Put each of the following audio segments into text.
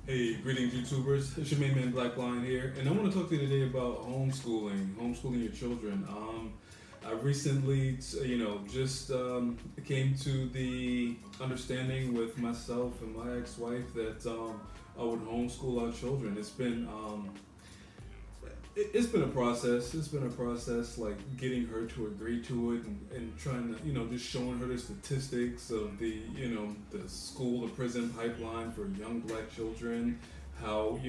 Hey, greetings, YouTubers. It's your main man, Black Lion here, and I want to talk to you today about homeschooling your children. I recently, just came to the understanding with myself and my ex-wife that I would homeschool our children. It's been a process. It's been a process, like getting her to agree to it and trying to, just showing her the statistics of the school to prison pipeline for young black children, how,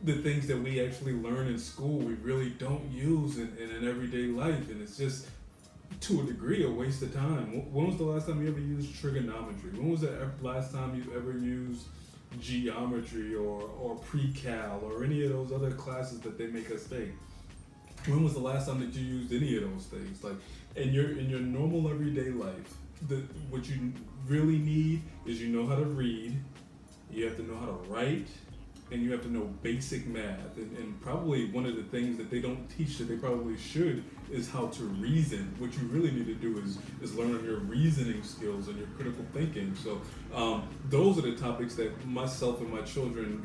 the things that we actually learn in school we really don't use in an everyday life. And it's just, to a degree, a waste of time. When was the last time you ever used trigonometry? When was the last time you ever used geometry or pre-cal or any of those other classes that they make us take? When was the last time that you used any of those things? Like in your normal everyday life, what you really need is you know how to read, you have to know how to write, and you have to know basic math. And probably one of the things that they don't teach that they probably should is how to reason. What you really need to do is learn on your reasoning skills and your critical thinking. So those are the topics that myself and my children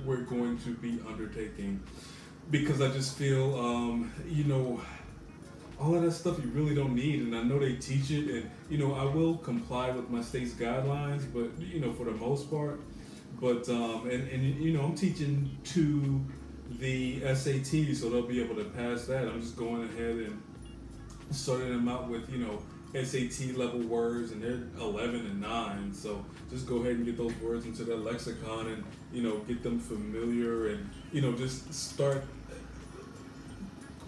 we're going to be undertaking, because I just feel, all of that stuff you really don't need. And I know they teach it, and I will comply with my state's guidelines, but for the most part. But I'm teaching to the SAT, so they'll be able to pass that. I'm just going ahead and starting them out with SAT level words, and they're 11 and 9. So just go ahead and get those words into their lexicon, and get them familiar, and just start.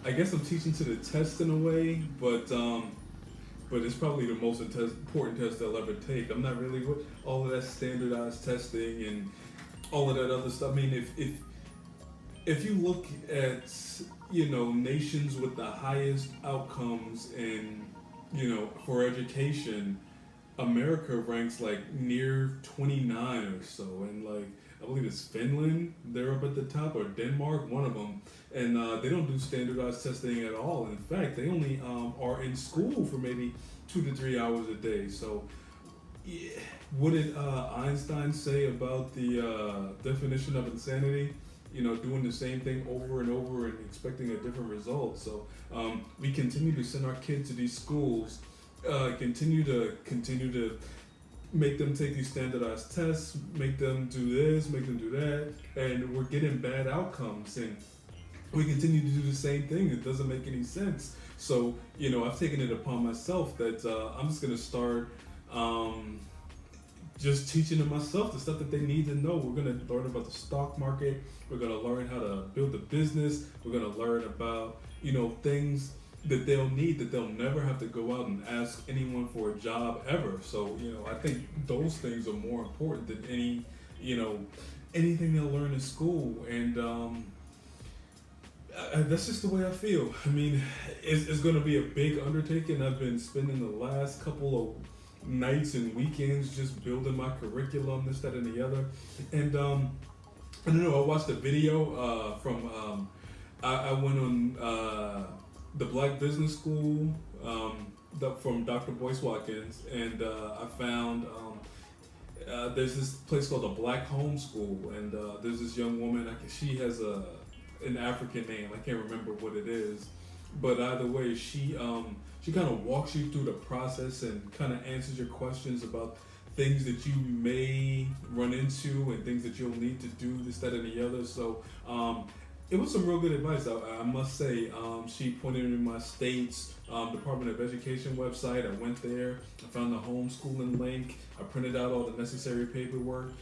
I guess I'm teaching to the test in a way, but it's probably the most important test they'll ever take. I'm not really with all of that standardized testing and all of that other stuff. I mean, if you look at nations with the highest outcomes in for education, America ranks like near 29 or so, and like I believe it's Finland, they're up at the top, or Denmark, one of them, and they don't do standardized testing at all. In fact, they only are in school for maybe 2 to 3 hours a day. So, yeah, what did Einstein say about the definition of insanity? Doing the same thing over and over and expecting a different result. So we continue to send our kids to these schools, continue to make them take these standardized tests, make them do this, make them do that, and we're getting bad outcomes. And we continue to do the same thing. It doesn't make any sense. So, I've taken it upon myself that I'm just going to start just teaching them myself the stuff that they need to know. We're going to learn about the stock market. We're going to learn how to build a business. We're going to learn about, things that they'll need, that they'll never have to go out and ask anyone for a job ever. So, I think those things are more important than anything they'll learn in school. And that's just the way I feel. I mean, it's going to be a big undertaking. I've been spending the last couple of nights and weekends just building my curriculum, this, that, and the other. And I don't know, I watched a video from, I went on the Black Business School from Dr. Boyce Watkins, and I found there's this place called the Black Home School, and there's this young woman, she has an African name, I can't remember what it is, but either way, she kind of walks you through the process and kind of answers your questions about things that you may run into and things that you'll need to do, this, that, and the other. So it was some real good advice, I must say. She pointed me in my state's Department of Education website. I went there, I found the homeschooling link, I printed out all the necessary paperwork.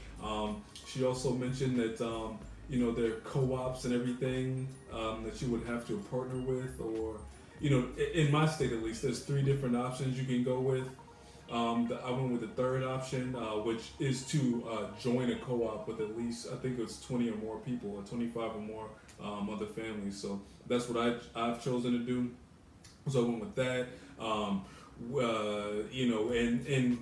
She also mentioned that there are co-ops and everything that you would have to partner with, or in my state at least, there's 3 different options you can go with. I went with the third option, which is to join a co-op with at least, I think it's 20 or more people, or 25 or more other families. So that's what I've chosen to do. So I went with that. And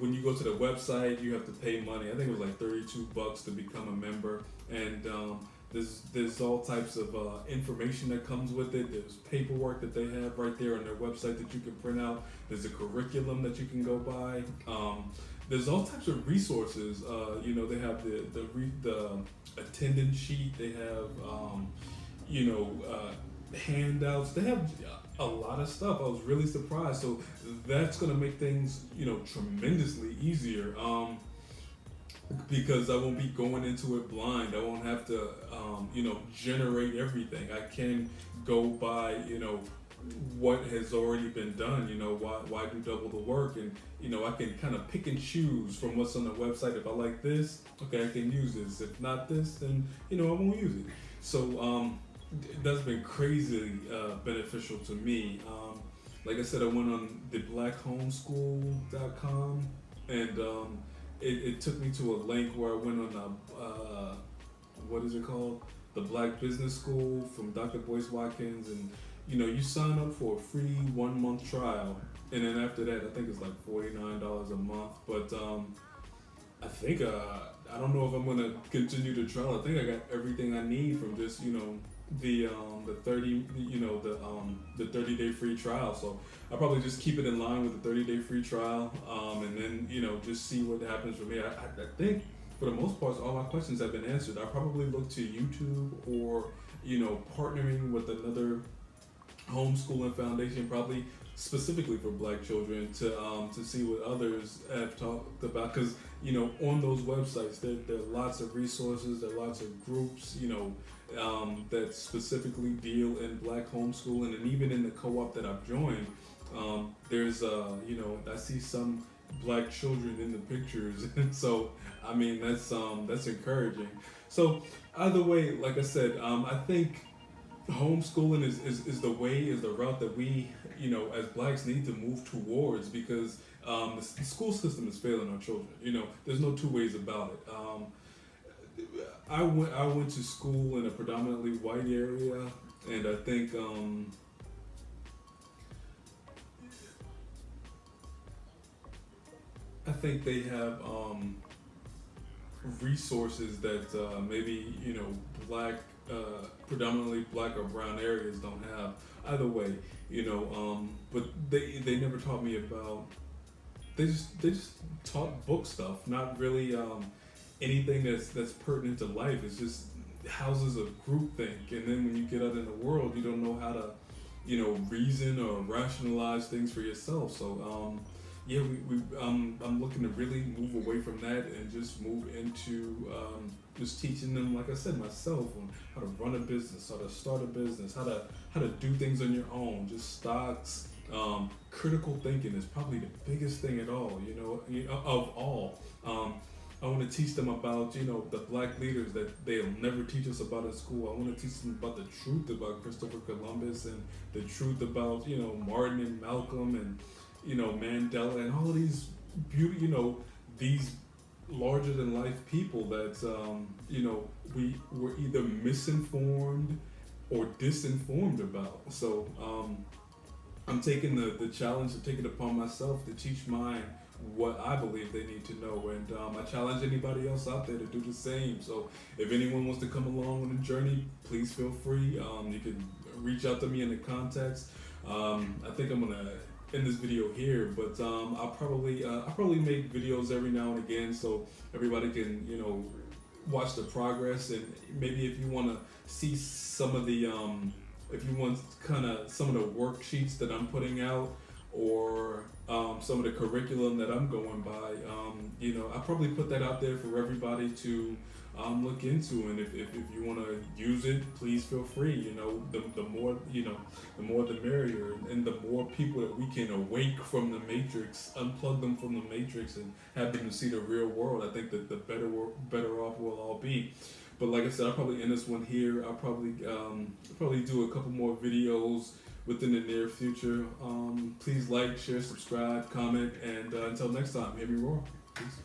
when you go to the website, you have to pay money. I think it was like $32 to become a member. And there's all types of information that comes with it. There's paperwork that they have right there on their website that you can print out. There's a curriculum that you can go by. there's all types of resources. They have the attendance sheet. They have you know handouts. They have a lot of stuff. I was really surprised. So that's gonna make things tremendously easier. Because I won't be going into it blind. I won't have to, generate everything. I can go by, what has already been done. Why do double the work? And I can kind of pick and choose from what's on the website. If I like this, okay, I can use this. If not this, then I won't use it. So that's been crazy beneficial to me. Like I said, I went on the blackhomeschool.com and it took me to a link where I went on what is it called? The Black Business School from Dr. Boyce Watkins, and you sign up for a free 1 month trial, and then after that, I think it's like $49 a month. But I think I don't know if I'm gonna continue the trial. I think I got everything I need from just the 30-day free trial. So I'll probably just keep it in line with the 30-day free trial, and then just see what happens for me. I think for the most part all my questions have been answered. I probably look to YouTube or partnering with another homeschooling foundation, probably specifically for Black children, to see what others have talked about, because on those websites there are lots of resources, there are lots of groups that specifically deal in Black homeschooling, and even in the co-op that I've joined, there's I see some Black children in the pictures, and so I mean that's encouraging. So either way, like I said, I think homeschooling is the route that we as Blacks need to move towards, because the school system is failing our children. There's no two ways about it. I went to school in a predominantly white area, and I think they have resources that maybe Black, predominantly Black or brown areas don't have. Either way, but they never taught me about. They just taught book stuff, not really anything that's pertinent to life. It's just houses of groupthink, and then when you get out in the world, you don't know how to reason or rationalize things for yourself. So I'm looking to really move away from that and just move into just teaching them, like I said, myself, on how to run a business, how to start a business, how to do things on your own, just stocks. Critical thinking is probably the biggest thing at all, of all. I want to teach them about, the Black leaders that they'll never teach us about at school. I want to teach them about the truth about Christopher Columbus, and the truth about, Martin and Malcolm, and, Mandela, and all of these these larger than life people that, we were either misinformed or disinformed about. So, I'm taking the challenge of taking it upon myself to teach mine what I believe they need to know, and I challenge anybody else out there to do the same. So if anyone wants to come along on the journey, please feel free. You can reach out to me in the contacts. I think I'm gonna end this video here, but I'll probably make videos every now and again, so everybody can watch the progress, and maybe if you want to see some of the if you want kind of some of the worksheets that I'm putting out, or some of the curriculum that I'm going by, I'll probably put that out there for everybody to look into, and if you want to use it, please feel free. The more the more the merrier, and the more people that we can awake from the matrix, unplug them from the matrix, and have them to see the real world, I think that the better off we'll all be. But like I said, I'll probably end this one here. I'll probably do a couple more videos within the near future. Please like, share, subscribe, comment, and until next time, hear me roar. Peace.